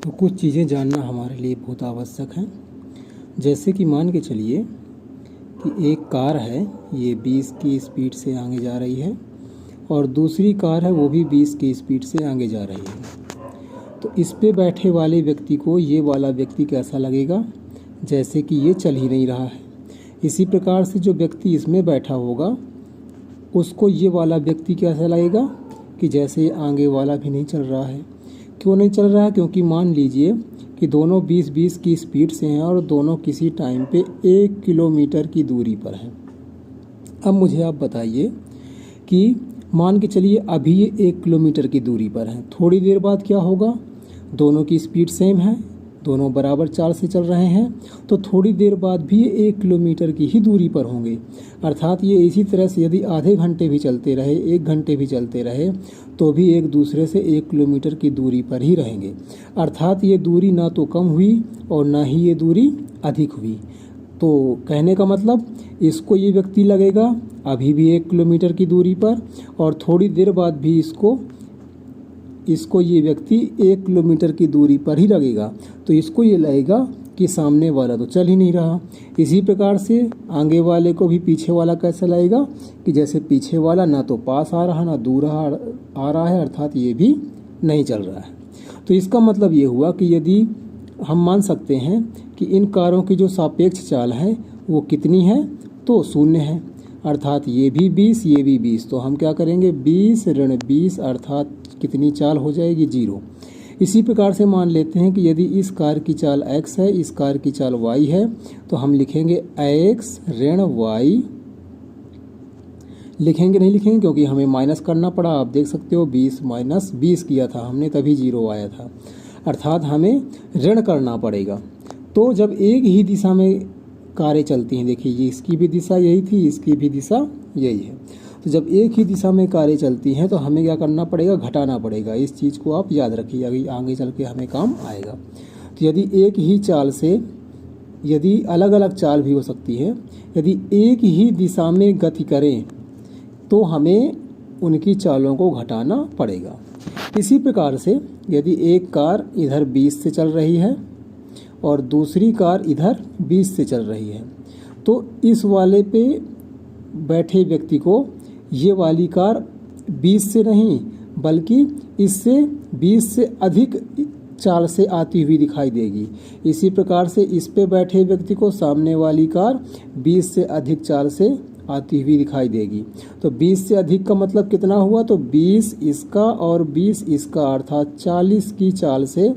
तो कुछ चीज़ें जानना हमारे लिए बहुत आवश्यक है। जैसे कि मान के चलिए कि एक कार है, ये 20 की स्पीड से आगे जा रही है और दूसरी कार है वो भी 20 की स्पीड से आगे जा रही है। तो इस पे बैठे वाले व्यक्ति को ये वाला व्यक्ति कैसा लगेगा, जैसे कि ये चल ही नहीं रहा है। इसी प्रकार से जो व्यक्ति इसमें बैठा होगा उसको ये वाला व्यक्ति कैसा लगेगा कि जैसे ये आगे वाला भी नहीं चल रहा है। क्यों नहीं चल रहा है? क्योंकि मान लीजिए कि दोनों 20-20 की स्पीड से हैं और दोनों किसी टाइम पे 1 किलोमीटर की दूरी पर हैं। अब मुझे आप बताइए कि मान के चलिए अभी ये 1 किलोमीटर की दूरी पर हैं, थोड़ी देर बाद क्या होगा? दोनों की स्पीड सेम है, दोनों बराबर चाल से चल रहे हैं, तो थोड़ी देर बाद भी ये 1 किलोमीटर की ही दूरी पर होंगे। अर्थात ये इसी तरह से यदि आधे घंटे भी चलते रहे, 1 घंटे भी चलते रहे, तो भी एक दूसरे से 1 किलोमीटर की दूरी पर ही रहेंगे। अर्थात ये दूरी ना तो कम हुई और ना ही ये दूरी अधिक हुई। तो कहने का मतलब इसको ये व्यक्ति लगेगा अभी भी 1 किलोमीटर की दूरी पर और थोड़ी देर बाद भी इसको ये व्यक्ति 1 किलोमीटर की दूरी पर ही लगेगा। तो इसको ये लगेगा कि सामने वाला तो चल ही नहीं रहा। इसी प्रकार से आगे वाले को भी पीछे वाला कैसा लगेगा कि जैसे पीछे वाला ना तो पास आ रहा ना दूर आ रहा है, अर्थात ये भी नहीं चल रहा है। तो इसका मतलब ये हुआ कि यदि हम मान सकते हैं कि इन कारों की जो सापेक्ष चाल है वो कितनी है, तो 0 है। अर्थात ये भी 20 ये भी 20, तो हम क्या करेंगे 20 ऋण 20 अर्थात कितनी चाल हो जाएगी 0। इसी प्रकार से मान लेते हैं कि यदि इस कार की चाल x है, इस कार की चाल y है, तो हम लिखेंगे x ऋण y। लिखेंगे नहीं लिखेंगे क्योंकि हमें माइनस करना पड़ा। आप देख सकते हो 20 माइनस 20 किया था हमने, तभी 0 आया था। अर्थात हमें ऋण करना पड़ेगा। तो जब एक ही दिशा में कारें चलती हैं, देखिए ये इसकी भी दिशा यही थी, इसकी भी दिशा यही है, तो जब एक ही दिशा में कारें चलती हैं तो हमें क्या करना पड़ेगा, घटाना पड़ेगा। इस चीज़ को आप याद रखिए, आगे चल के हमें काम आएगा। तो यदि एक ही चाल से, यदि अलग अलग चाल भी हो सकती है, यदि एक ही दिशा में गति करें तो हमें उनकी चालों को घटाना पड़ेगा। इसी प्रकार से यदि एक कार इधर 20 से चल रही है और दूसरी कार इधर 20 से चल रही है, तो इस वाले पे बैठे व्यक्ति को ये वाली कार 20 से नहीं बल्कि इससे 20 से अधिक चाल से आती हुई दिखाई देगी। इसी प्रकार से इस पे बैठे व्यक्ति को सामने वाली कार 20 से अधिक चाल से आती हुई दिखाई देगी। तो 20 से अधिक का मतलब कितना हुआ, तो 20 इसका और 20 इसका, अर्थात 40 की चाल से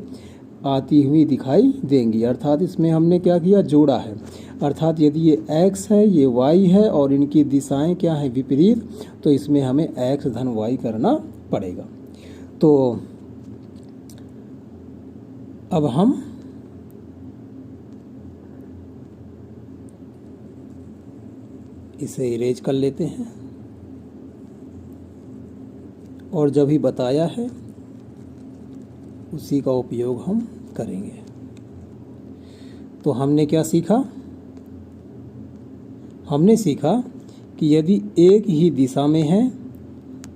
आती हुई दिखाई देंगी। अर्थात इसमें हमने क्या किया, जोड़ा है। अर्थात यदि ये x है, ये y है और इनकी दिशाएं क्या है, विपरीत, तो इसमें हमें x धन y करना पड़ेगा। तो अब हम इसे इरेज कर लेते हैं और जब ही बताया है उसी का उपयोग हम करेंगे। तो हमने क्या सीखा? हमने सीखा कि यदि एक ही दिशा में है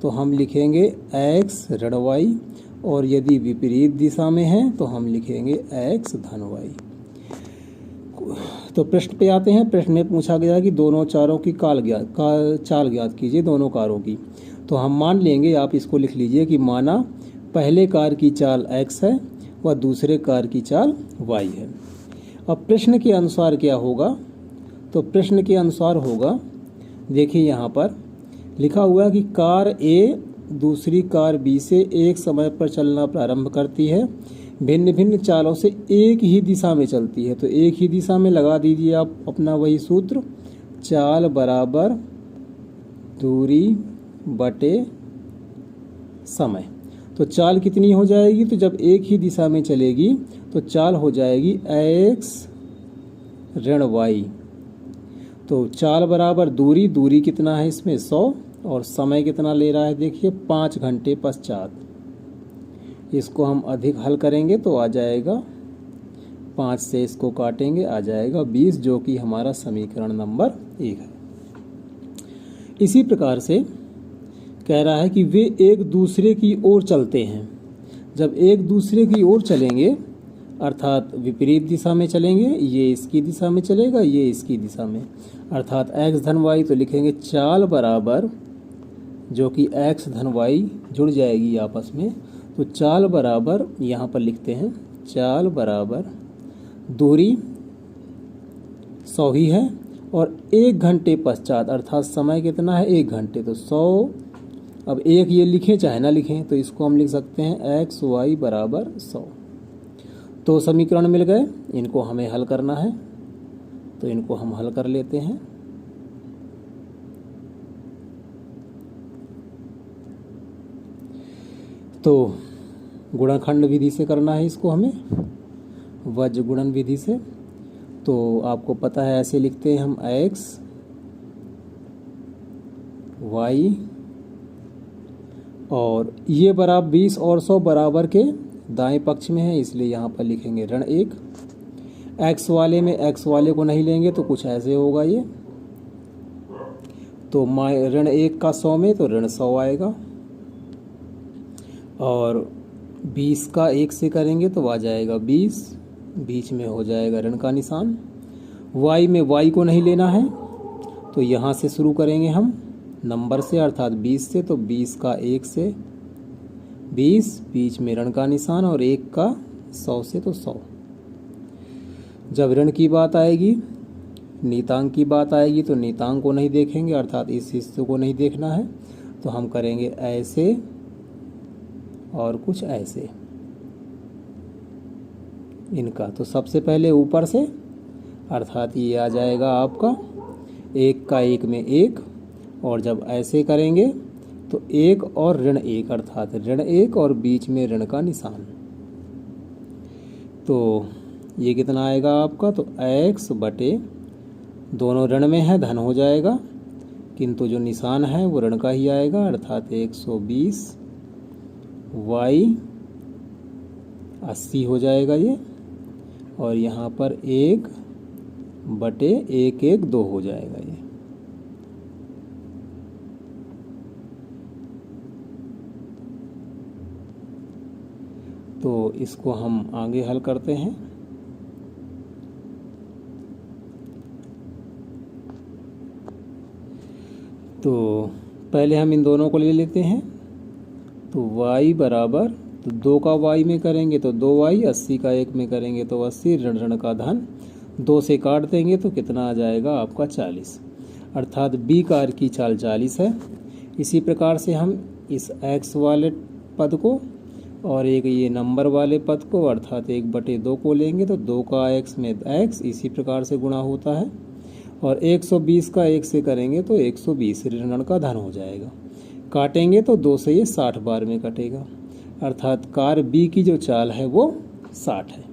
तो हम लिखेंगे x ऋण y और यदि विपरीत दिशा में है तो हम लिखेंगे x धन y। तो प्रश्न पे आते हैं। प्रश्न में पूछा गया कि दोनों चारों की चाल ज्ञात कीजिए, दोनों कारों की। तो हम मान लेंगे, आप इसको लिख लीजिए कि माना पहले कार की चाल x है व दूसरे कार की चाल y है। अब प्रश्न के अनुसार क्या होगा, तो प्रश्न के अनुसार होगा, देखिए यहाँ पर लिखा हुआ है कि कार A दूसरी कार B से एक समय पर चलना प्रारंभ करती है, भिन्न भिन्न चालों से एक ही दिशा में चलती है। तो एक ही दिशा में लगा दीजिए आप अपना वही सूत्र, चाल बराबर दूरी बटे समय। तो चाल कितनी हो जाएगी, तो जब एक ही दिशा में चलेगी तो चाल हो जाएगी x ऋण y। तो चाल बराबर दूरी कितना है इसमें 100 और समय कितना ले रहा है, देखिए 5 घंटे पश्चात। इसको हम अधिक हल करेंगे तो आ जाएगा 5 से इसको काटेंगे आ जाएगा 20, जो कि हमारा समीकरण नंबर 1 है। इसी प्रकार से कह रहा है कि वे एक दूसरे की ओर चलते हैं। जब एक दूसरे की ओर चलेंगे अर्थात विपरीत दिशा में चलेंगे, ये इसकी दिशा में चलेगा, ये इसकी दिशा में, अर्थात x धन y, तो लिखेंगे चाल बराबर, जो कि x धन y जुड़ जाएगी आपस में, तो चाल बराबर यहाँ पर लिखते हैं चाल बराबर दूरी 100 ही है और 1 घंटे पश्चात, अर्थात समय कितना है 1 घंटे, तो 100, अब एक ये लिखें चाहे ना लिखें, तो इसको हम लिख सकते हैं x y बराबर 100। तो समीकरण मिल गए, इनको हमें हल करना है, तो इनको हम हल कर लेते हैं। तो गुणनखंड विधि से करना है इसको हमें, वज्र गुणन विधि से। तो आपको पता है ऐसे लिखते हैं हम x y, और ये बराबर 20 और 100 बराबर के दाएं पक्ष में है, इसलिए यहाँ पर लिखेंगे ऋण 1। x वाले में x वाले को नहीं लेंगे तो कुछ ऐसे होगा ये, तो ऋण 1 का 100 में तो ऋण 100 आएगा, और 20 का 1 से करेंगे तो आ जाएगा 20, बीच में हो जाएगा ऋण का निशान। y में y को नहीं लेना है, तो यहाँ से शुरू करेंगे हम नंबर से, अर्थात 20 से, तो 20 का 1 से 20, बीच में ऋण का निशान, और 1 का 100 से तो 100। जब ऋण की बात आएगी, नीतांक की बात आएगी, तो नीतांक को नहीं देखेंगे, अर्थात इस हिस्से को नहीं देखना है, तो हम करेंगे ऐसे और कुछ ऐसे इनका। तो सबसे पहले ऊपर से, अर्थात ये आ जाएगा आपका 1 का 1 में 1, और जब ऐसे करेंगे तो 1 और ऋण 1, अर्थात ऋण 1 और बीच में ऋण का निशान। तो ये कितना आएगा आपका, तो x बटे, दोनों ऋण में है, धन हो जाएगा, किंतु जो निशान है वो ऋण का ही आएगा, अर्थात 120 y 80 हो जाएगा ये, और यहाँ पर 1 बटे 1 1 2 हो जाएगा ये। तो इसको हम आगे हल करते हैं। तो पहले हम इन दोनों को ले लेते हैं, तो y बराबर, तो 2 का y में करेंगे तो 2y, 80 का 1 में करेंगे तो 80, ऋण ऋण का धन, 2 से काट देंगे तो कितना आ जाएगा आपका 40, अर्थात b कार की चाल 40 है। इसी प्रकार से हम इस x वाले पद को और एक ये नंबर वाले पद को, अर्थात 1 बटे 2 को लेंगे, तो 2 का x में x इसी प्रकार से गुणा होता है, और 120 का 1 से करेंगे तो 120 ऋण का धन हो जाएगा। काटेंगे तो 2 से ये 60 बार में कटेगा, अर्थात कार बी की जो चाल है वो 60 है।